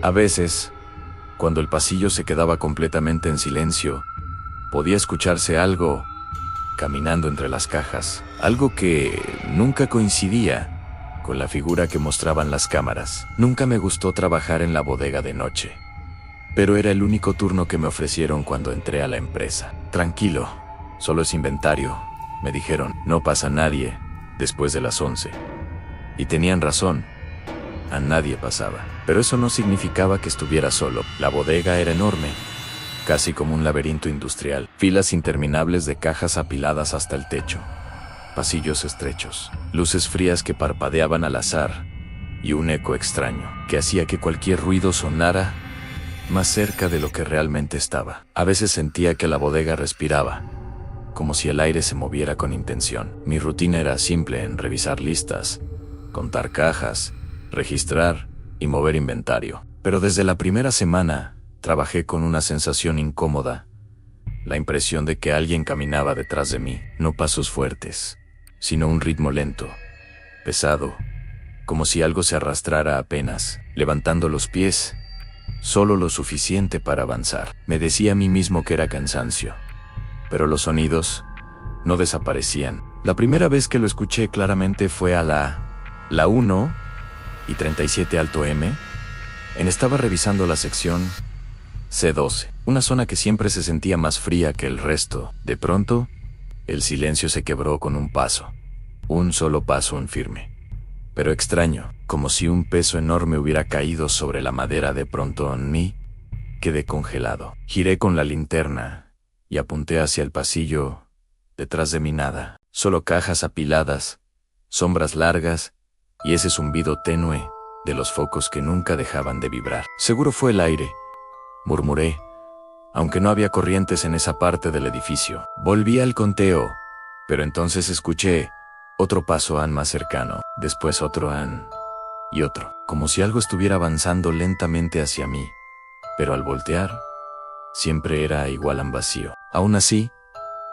A veces, cuando el pasillo se quedaba completamente en silencio, podía escucharse algo caminando entre las cajas, algo que nunca coincidía con la figura que mostraban las cámaras. Nunca me gustó trabajar en la bodega de noche, pero era el único turno que me ofrecieron cuando entré a la empresa. Tranquilo, solo es inventario, me dijeron, no pasa nadie después de las 11. Y tenían razón, a nadie pasaba. Pero eso no significaba que estuviera solo. La bodega era enorme, casi como un laberinto industrial. Filas interminables de cajas apiladas hasta el techo. Pasillos estrechos. Luces frías que parpadeaban al azar. Y un eco extraño, que hacía que cualquier ruido sonara más cerca de lo que realmente estaba. A veces sentía que la bodega respiraba, como si el aire se moviera con intención. Mi rutina era simple en revisar listas, contar cajas, registrar y mover inventario. Pero desde la primera semana, trabajé con una sensación incómoda, la impresión de que alguien caminaba detrás de mí. No pasos fuertes, sino un ritmo lento, pesado, como si algo se arrastrara apenas, levantando los pies, solo lo suficiente para avanzar. Me decía a mí mismo que era cansancio, pero los sonidos no desaparecían. La primera vez que lo escuché claramente fue a la 1:37 Alto M. Estaba revisando la sección C12, una zona que siempre se sentía más fría que el resto. De pronto, el silencio se quebró con un paso. Un solo paso, un firme, pero extraño, como si un peso enorme hubiera caído sobre la madera. De pronto en mí quedé congelado. Giré con la linterna y apunté hacia el pasillo. Detrás de mí nada, solo cajas apiladas, sombras largas y ese zumbido tenue de los focos que nunca dejaban de vibrar. Seguro fue el aire, murmuré, aunque no había corrientes en esa parte del edificio. Volví al conteo, pero entonces escuché otro paso más cercano, después otro y otro, como si algo estuviera avanzando lentamente hacia mí, pero al voltear, siempre era igual vacío. Aún así,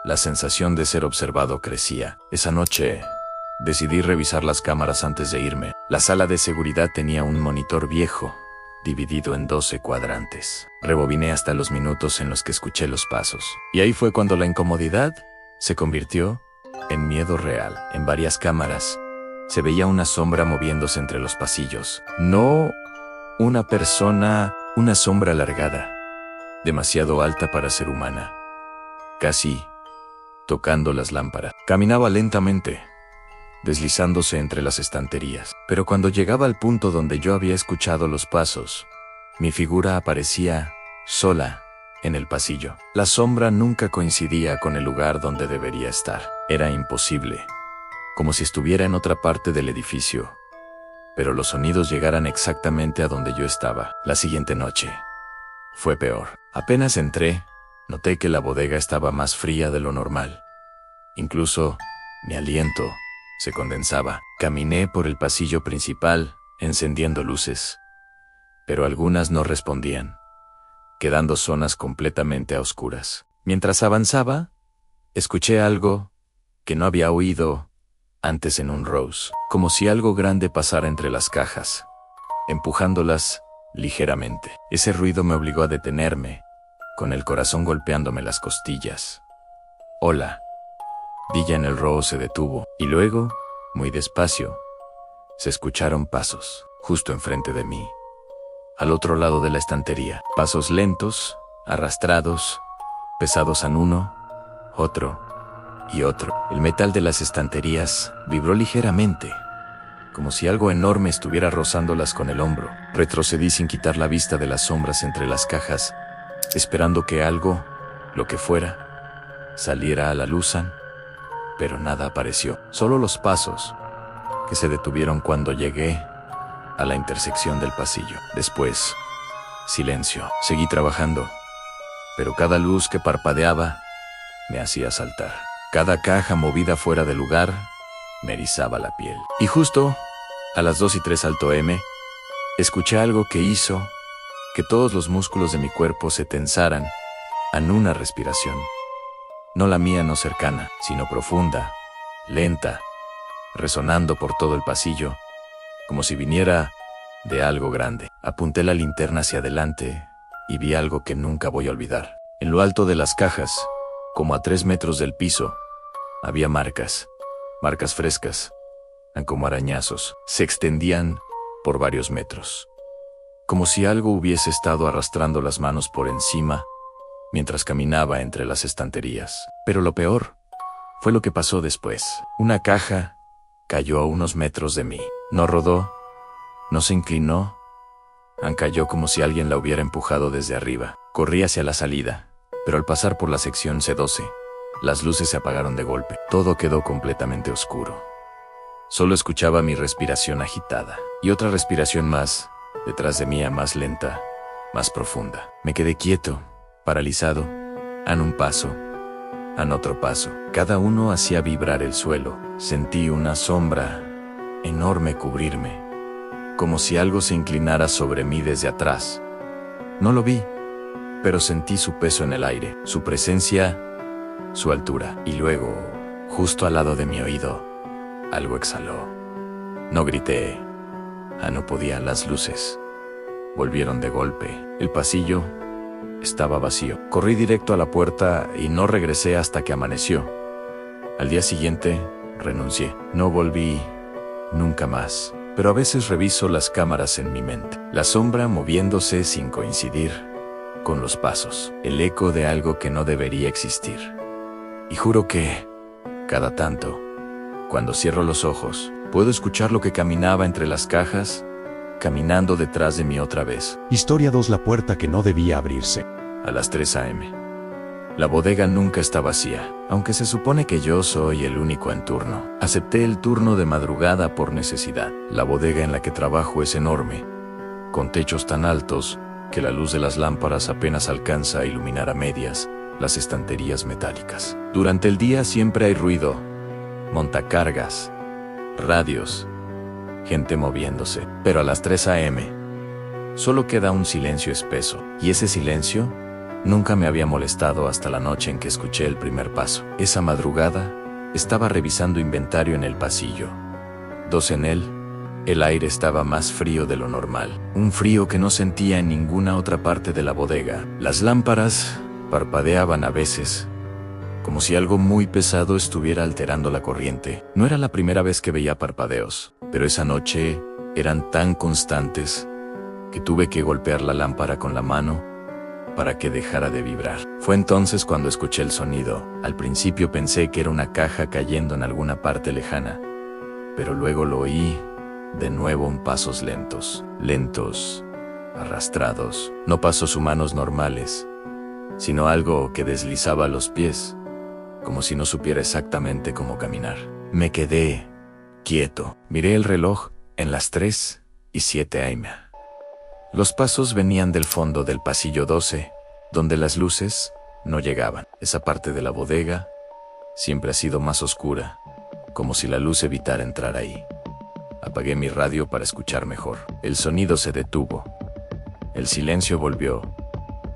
la sensación de ser observado crecía. Esa noche, decidí revisar las cámaras antes de irme. La sala de seguridad tenía un monitor viejo, dividido en 12 cuadrantes. Rebobiné hasta los minutos en los que escuché los pasos. Y ahí fue cuando la incomodidad se convirtió en miedo real. En varias cámaras, se veía una sombra moviéndose entre los pasillos. No una persona, una sombra alargada, demasiado alta para ser humana, casi tocando las lámparas. Caminaba lentamente, deslizándose entre las estanterías. Pero cuando llegaba al punto donde yo había escuchado los pasos, mi figura aparecía sola en el pasillo. La sombra nunca coincidía con el lugar donde debería estar. Era imposible, como si estuviera en otra parte del edificio, pero los sonidos llegaran exactamente a donde yo estaba. La siguiente noche fue peor. Apenas entré, noté que la bodega estaba más fría de lo normal. Incluso mi aliento se condensaba. Caminé por el pasillo principal, encendiendo luces, pero algunas no respondían, quedando zonas completamente a oscuras. Mientras avanzaba, escuché algo que no había oído antes en un Rose, como si algo grande pasara entre las cajas, empujándolas ligeramente. Ese ruido me obligó a detenerme, con el corazón golpeándome las costillas. Hola. Dilla en el Rose se detuvo, y luego, muy despacio, se escucharon pasos, justo enfrente de mí, al otro lado de la estantería. Pasos lentos, arrastrados, pesados en uno, otro y otro. El metal de las estanterías vibró ligeramente, como si algo enorme estuviera rozándolas con el hombro. Retrocedí sin quitar la vista de las sombras entre las cajas, esperando que algo, lo que fuera, saliera a la luz, pero nada apareció. Solo los pasos, que se detuvieron cuando llegué a la intersección del pasillo. Después, silencio. Seguí trabajando, pero cada luz que parpadeaba me hacía saltar. Cada caja movida fuera de lugar me erizaba la piel. Y justo a las 2:03 Alto M, escuché algo que hizo que todos los músculos de mi cuerpo se tensaran en una respiración. No la mía, no cercana, sino profunda, lenta, resonando por todo el pasillo, como si viniera de algo grande. Apunté la linterna hacia adelante y vi algo que nunca voy a olvidar. En lo alto de las cajas, como a 3 metros del piso, había marcas frescas, como arañazos. Se extendían por varios metros, como si algo hubiese estado arrastrando las manos por encima mientras caminaba entre las estanterías. Pero lo peor fue lo que pasó después. Una caja cayó a unos metros de mí. No rodó, no se inclinó, cayó como si alguien la hubiera empujado desde arriba. Corrí hacia la salida, pero al pasar por la sección C12, las luces se apagaron de golpe. Todo quedó completamente oscuro. Solo escuchaba mi respiración agitada y otra respiración más detrás de mí, más lenta, más profunda. Me quedé quieto, paralizado, en un paso, en otro paso. Cada uno hacía vibrar el suelo. Sentí una sombra enorme cubrirme, como si algo se inclinara sobre mí desde atrás. No lo vi, pero sentí su peso en el aire, su presencia, su altura. Y luego, justo al lado de mi oído, algo exhaló. No grité. No podía. Las luces volvieron de golpe. El pasillo estaba vacío. Corrí directo a la puerta y no regresé hasta que amaneció. Al día siguiente, renuncié. No volví nunca más. Pero a veces reviso las cámaras en mi mente. La sombra moviéndose sin coincidir con los pasos. El eco de algo que no debería existir. Y juro que, cada tanto, cuando cierro los ojos, puedo escuchar lo que caminaba entre las cajas, caminando detrás de mí otra vez. Historia 2: la puerta que no debía abrirse. A las 3 a.m. La bodega nunca está vacía, aunque se supone que yo soy el único en turno. Acepté el turno de madrugada por necesidad. La bodega en la que trabajo es enorme, con techos tan altos que la luz de las lámparas apenas alcanza a iluminar a medias las estanterías metálicas. Durante el día siempre hay ruido, montacargas, radios, gente moviéndose. Pero a las 3 a.m. solo queda un silencio espeso. Y ese silencio nunca me había molestado hasta la noche en que escuché el primer paso. Esa madrugada estaba revisando inventario en el pasillo 2. En él, el aire estaba más frío de lo normal. Un frío que no sentía en ninguna otra parte de la bodega. Las lámparas parpadeaban a veces, como si algo muy pesado estuviera alterando la corriente. No era la primera vez que veía parpadeos, pero esa noche eran tan constantes que tuve que golpear la lámpara con la mano para que dejara de vibrar. Fue entonces cuando escuché el sonido. Al principio pensé que era una caja cayendo en alguna parte lejana, pero luego lo oí de nuevo en pasos lentos, arrastrados. No pasos humanos normales, sino algo que deslizaba los pies, como si no supiera exactamente cómo caminar. Me quedé quieto. Miré el reloj en las 3:07 a.m. Los pasos venían del fondo del pasillo 12, donde las luces no llegaban. Esa parte de la bodega siempre ha sido más oscura, como si la luz evitara entrar ahí. Apagué mi radio para escuchar mejor. El sonido se detuvo. El silencio volvió,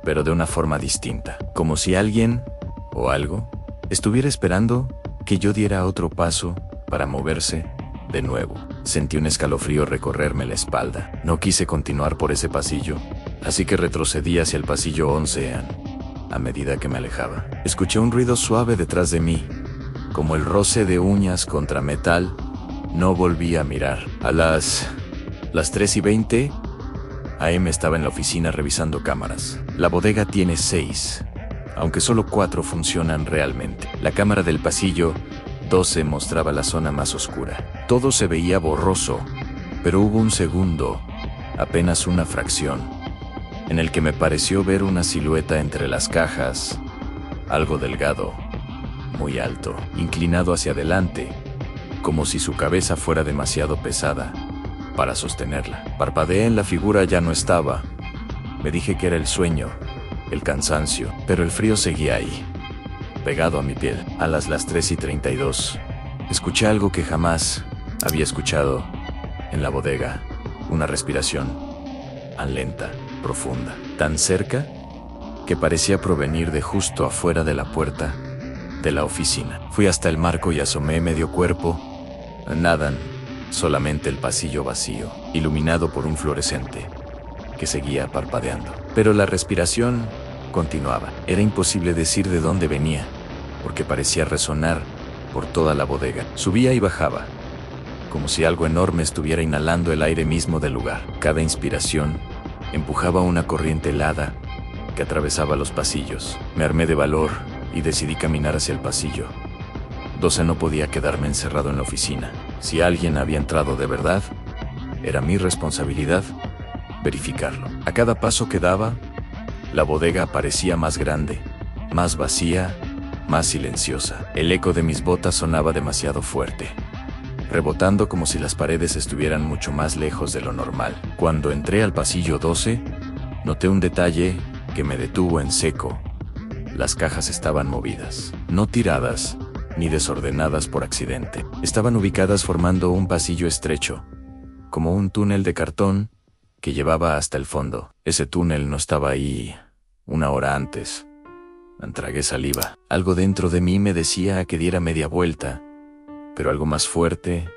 pero de una forma distinta, como si alguien o algo estuviera esperando que yo diera otro paso para moverse de nuevo. Sentí un escalofrío recorrerme la espalda. No quise continuar por ese pasillo, así que retrocedí hacia el pasillo 11 a medida que me alejaba. Escuché un ruido suave detrás de mí, como el roce de uñas contra metal. No volví a mirar. A las 3:20 a.m. estaba en la oficina revisando cámaras. La bodega tiene 6, aunque solo 4 funcionan realmente. La cámara del pasillo 12 mostraba la zona más oscura. Todo se veía borroso, pero hubo un segundo, apenas una fracción, en el que me pareció ver una silueta entre las cajas, algo delgado, muy alto, inclinado hacia adelante, como si su cabeza fuera demasiado pesada para sostenerla. Parpadeé en la figura, ya no estaba. Me dije que era el sueño, el cansancio, pero el frío seguía ahí, pegado a mi piel. A las 3:32, escuché algo que jamás había escuchado en la bodega. Una respiración tan lenta, profunda, tan cerca que parecía provenir de justo afuera de la puerta de la oficina. Fui hasta el marco y asomé medio cuerpo. Nada, solamente el pasillo vacío, iluminado por un fluorescente que seguía parpadeando. Pero la respiración continuaba. Era imposible decir de dónde venía, porque parecía resonar por toda la bodega. Subía y bajaba, como si algo enorme estuviera inhalando el aire mismo del lugar. Cada inspiración empujaba una corriente helada que atravesaba los pasillos. Me armé de valor y decidí caminar hacia el pasillo. 12 no podía quedarme encerrado en la oficina. Si alguien había entrado de verdad, era mi responsabilidad verificarlo. A cada paso que daba, la bodega parecía más grande, más vacía, más silenciosa. El eco de mis botas sonaba demasiado fuerte, rebotando como si las paredes estuvieran mucho más lejos de lo normal. Cuando entré al pasillo 12, noté un detalle que me detuvo en seco. Las cajas estaban movidas, no tiradas ni desordenadas por accidente. Estaban ubicadas formando un pasillo estrecho, como un túnel de cartón que llevaba hasta el fondo. Ese túnel no estaba ahí una hora antes. Tragué saliva. Algo dentro de mí me decía que diera media vuelta, pero algo más fuerte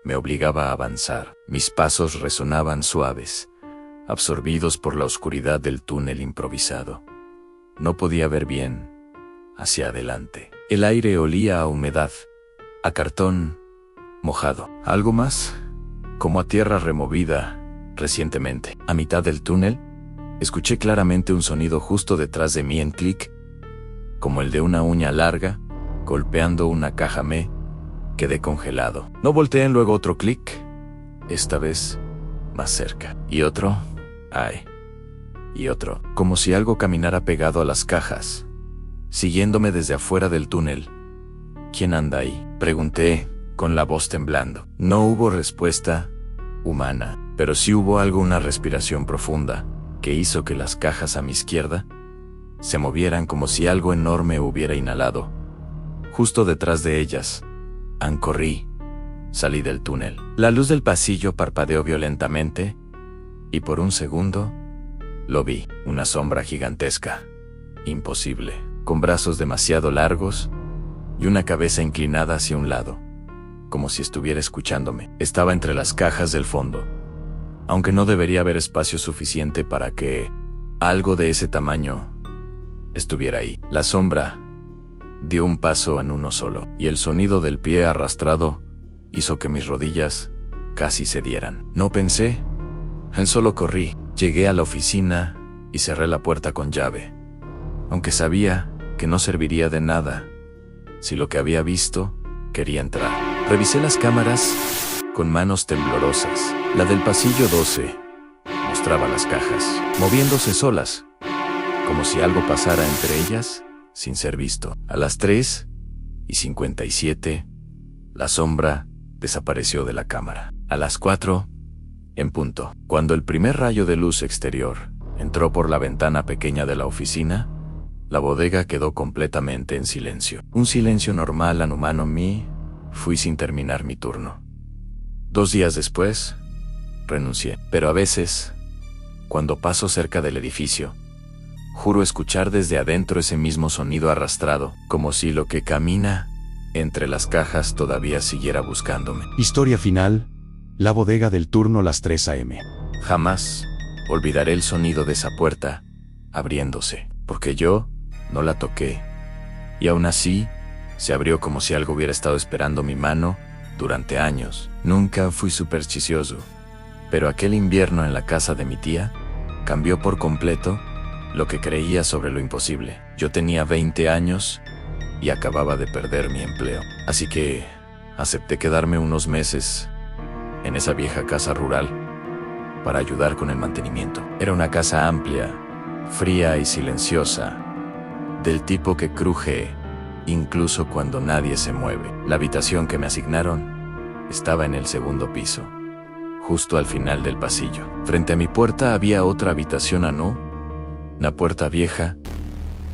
me obligaba a avanzar. Mis pasos resonaban suaves, absorbidos por la oscuridad del túnel improvisado. No podía ver bien hacia adelante. El aire olía a humedad, a cartón mojado. ¿Algo más? Como a tierra removida recientemente. A mitad del túnel, escuché claramente un sonido justo detrás de mí en clic, como el de una uña larga, golpeando una caja. Me quedé congelado. No volteé, luego otro clic, esta vez más cerca. Y otro, ay, y otro. Como si algo caminara pegado a las cajas, siguiéndome desde afuera del túnel. ¿Quién anda ahí?, pregunté, con la voz temblando. No hubo respuesta humana, pero sí hubo algo, una respiración profunda, que hizo que las cajas a mi izquierda se movieran como si algo enorme hubiera inhalado. Justo detrás de ellas, corrí. Salí del túnel. La luz del pasillo parpadeó violentamente, y por un segundo, lo vi. Una sombra gigantesca, imposible, con brazos demasiado largos y una cabeza inclinada hacia un lado, como si estuviera escuchándome. Estaba entre las cajas del fondo, aunque no debería haber espacio suficiente para que algo de ese tamaño estuviera ahí. La sombra dio un paso en uno solo, y el sonido del pie arrastrado hizo que mis rodillas casi cedieran. No pensé, solo corrí. Llegué a la oficina y cerré la puerta con llave, aunque sabía que no serviría de nada si lo que había visto quería entrar. Revisé las cámaras con manos temblorosas. La del pasillo 12 mostraba las cajas moviéndose solas, como si algo pasara entre ellas sin ser visto. A las 3:57, la sombra desapareció de la cámara. A las 4, en punto, cuando el primer rayo de luz exterior entró por la ventana pequeña de la oficina, la bodega quedó completamente en silencio. Un silencio normal, inhumano. Fui sin terminar mi turno. 2 días después, renuncié. Pero a veces, cuando paso cerca del edificio, juro escuchar desde adentro ese mismo sonido arrastrado, como si lo que camina entre las cajas todavía siguiera buscándome. Historia final: la bodega del turno, las 3 a.m. Jamás olvidaré el sonido de esa puerta abriéndose, porque yo no la toqué, y aún así se abrió como si algo hubiera estado esperando mi mano durante años. Nunca fui supersticioso, pero aquel invierno en la casa de mi tía cambió por completo lo que creía sobre lo imposible. Yo tenía 20 años y acababa de perder mi empleo, así que acepté quedarme unos meses en esa vieja casa rural para ayudar con el mantenimiento. Era una casa amplia, fría y silenciosa, del tipo que cruje incluso cuando nadie se mueve. La habitación que me asignaron estaba en el segundo piso, justo al final del pasillo. Frente a mi puerta había otra habitación, una puerta vieja,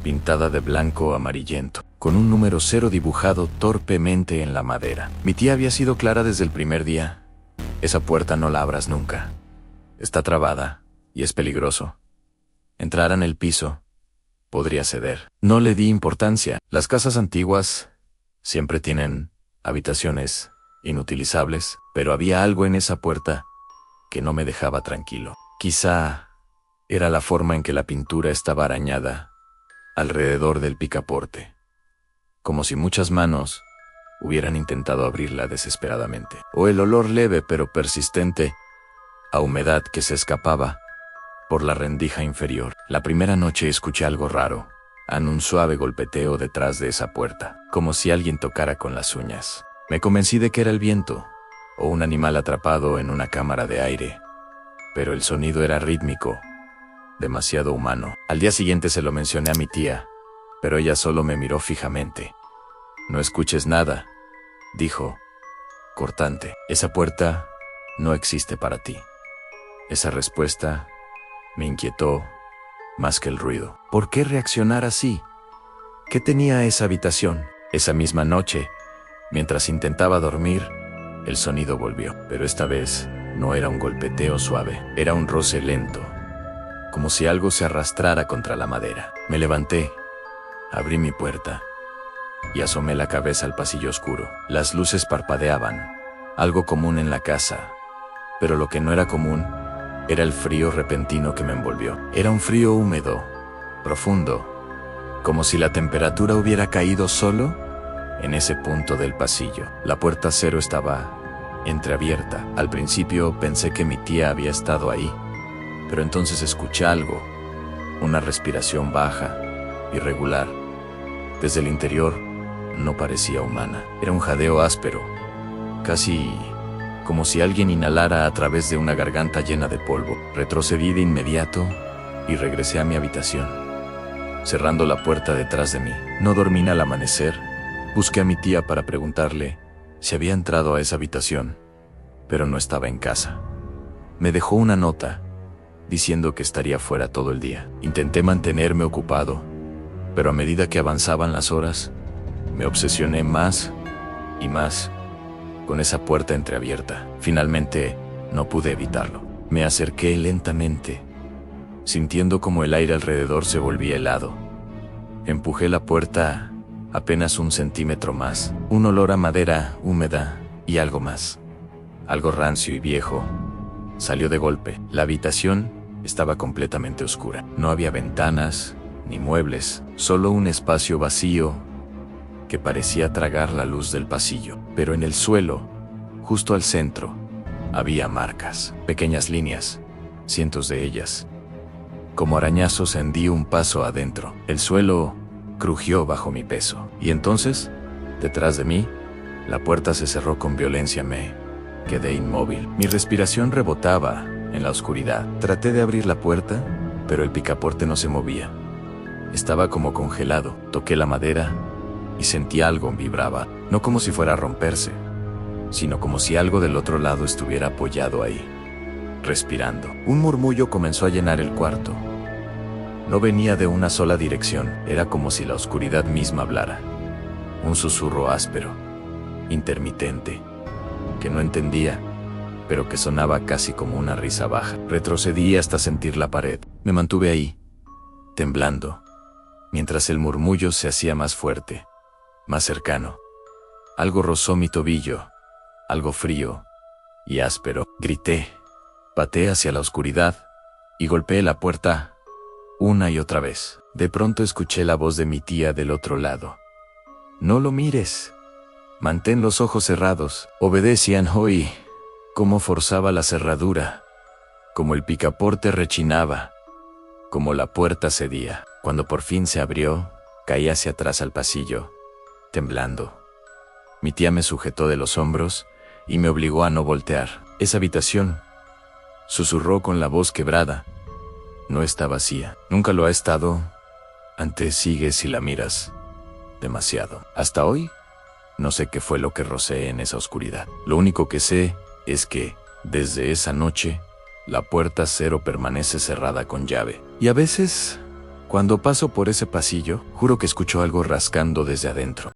pintada de blanco amarillento, con un número 0 dibujado torpemente en la madera. Mi tía había sido clara desde el primer día: esa puerta no la abras nunca. Está trabada y es peligroso. Entrar en el piso podría ceder. No le di importancia. Las casas antiguas siempre tienen habitaciones inutilizables, pero había algo en esa puerta que no me dejaba tranquilo. Quizá era la forma en que la pintura estaba arañada alrededor del picaporte, como si muchas manos hubieran intentado abrirla desesperadamente. O el olor leve pero persistente a humedad que se escapaba por la rendija inferior. La primera noche escuché algo raro, un suave golpeteo detrás de esa puerta, como si alguien tocara con las uñas. Me convencí de que era el viento, o un animal atrapado en una cámara de aire, pero el sonido era rítmico, demasiado humano. Al día siguiente se lo mencioné a mi tía, pero ella solo me miró fijamente. «No escuches nada», dijo, cortante. «Esa puerta no existe para ti». Esa respuesta me inquietó más que el ruido. ¿Por qué reaccionar así? ¿Qué tenía esa habitación? Esa misma noche, mientras intentaba dormir, el sonido volvió, pero esta vez no era un golpeteo suave, era un roce lento, como si algo se arrastrara contra la madera. Me levanté, abrí mi puerta y asomé la cabeza al pasillo oscuro. Las luces parpadeaban, algo común en la casa, pero lo que no era común era el frío repentino que me envolvió. Era un frío húmedo, profundo, como si la temperatura hubiera caído solo en ese punto del pasillo. La puerta cero estaba entreabierta. Al principio pensé que mi tía había estado ahí, pero entonces escuché algo, una respiración baja, irregular. Desde el interior no parecía humana. Era un jadeo áspero, casi como si alguien inhalara a través de una garganta llena de polvo. Retrocedí de inmediato y regresé a mi habitación, cerrando la puerta detrás de mí. No dormí al amanecer. Busqué a mi tía para preguntarle si había entrado a esa habitación, pero no estaba en casa. Me dejó una nota diciendo que estaría fuera todo el día. Intenté mantenerme ocupado, pero a medida que avanzaban las horas, me obsesioné más y más con esa puerta entreabierta. Finalmente, no pude evitarlo. Me acerqué lentamente, sintiendo como el aire alrededor se volvía helado. Empujé la puerta apenas 1 centímetro más. Un olor a madera húmeda y algo más, algo rancio y viejo, salió de golpe. La habitación estaba completamente oscura. No había ventanas ni muebles, solo un espacio vacío que parecía tragar la luz del pasillo. Pero en el suelo, justo al centro, había marcas, pequeñas líneas, cientos de ellas. Como arañazos hendí un paso adentro. El suelo crujió bajo mi peso. Y entonces, detrás de mí, la puerta se cerró con violencia. Me quedé inmóvil. Mi respiración rebotaba en la oscuridad. Traté de abrir la puerta, pero el picaporte no se movía. Estaba como congelado. Toqué la madera y sentí algo vibraba, no como si fuera a romperse, sino como si algo del otro lado estuviera apoyado ahí, respirando. Un murmullo comenzó a llenar el cuarto. No venía de una sola dirección, era como si la oscuridad misma hablara. Un susurro áspero, intermitente, que no entendía, pero que sonaba casi como una risa baja. Retrocedí hasta sentir la pared. Me mantuve ahí, temblando, mientras el murmullo se hacía más fuerte, más cercano. Algo rozó mi tobillo, algo frío y áspero. Grité, pateé hacia la oscuridad y golpeé la puerta una y otra vez. De pronto escuché la voz de mi tía del otro lado. «No lo mires. Mantén los ojos cerrados». Obedecían hoy, cómo forzaba la cerradura, como el picaporte rechinaba, como la puerta cedía. Cuando por fin se abrió, caí hacia atrás al pasillo, temblando. Mi tía me sujetó de los hombros y me obligó a no voltear. Esa habitación, susurró con la voz quebrada, no está vacía. Nunca lo ha estado. Antes sigues si la miras demasiado. Hasta hoy, no sé qué fue lo que rocé en esa oscuridad. Lo único que sé es que, desde esa noche, la puerta cero permanece cerrada con llave. Y a veces, cuando paso por ese pasillo, juro que escucho algo rascando desde adentro.